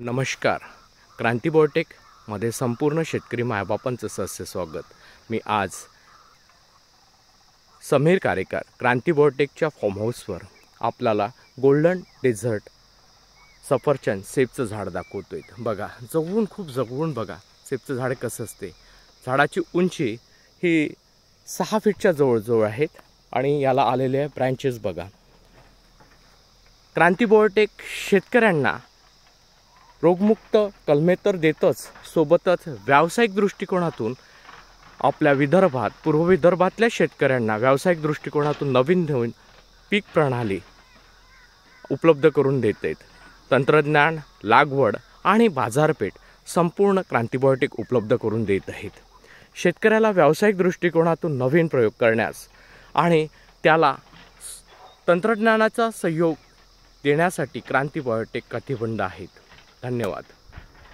नमस्कार. क्रांती बायोटेकमध्ये संपूर्ण शेतकरी मायबापांचं सहर्ष स्वागत. मी आज समीर कारेकर क्रांती बायोटेकच्या फार्म हाऊसवर आपल्याला गोल्डन डेझर्ट सफरचंद सेबचं झाड दाखवतोय. बघा, खूप जवळून बघा सेबचं झाड कसं असते. झाडाची उंची ही 6 फीटच्या जवळजवळ आहेत आणि याला आलेले ब्रँचेस बघा. क्रांती बायोटेक शेतकऱ्यांना रोगमुक्त कलमे तर देतच, सोबतच व्यावसायिक दृष्टिकोनातून आपल्या विदर्भात, पूर्व विदर्भातल्या शेतकऱ्यांना व्यावसायिक दृष्टिकोनातून नवीन पीक प्रणाली उपलब्ध करून देत आहेत. तंत्रज्ञान, लागवड आणि बाजारपेठ संपूर्ण क्रांती बायोटेक उपलब्ध करून देत आहेत. शेतकऱ्याला व्यावसायिक दृष्टिकोनातून नवीन प्रयोग करण्यास आणि त्याला तंत्रज्ञानाचा सहयोग देण्यासाठी क्रांती बायोटेक कटिबद्ध आहेत. धन्यवाद.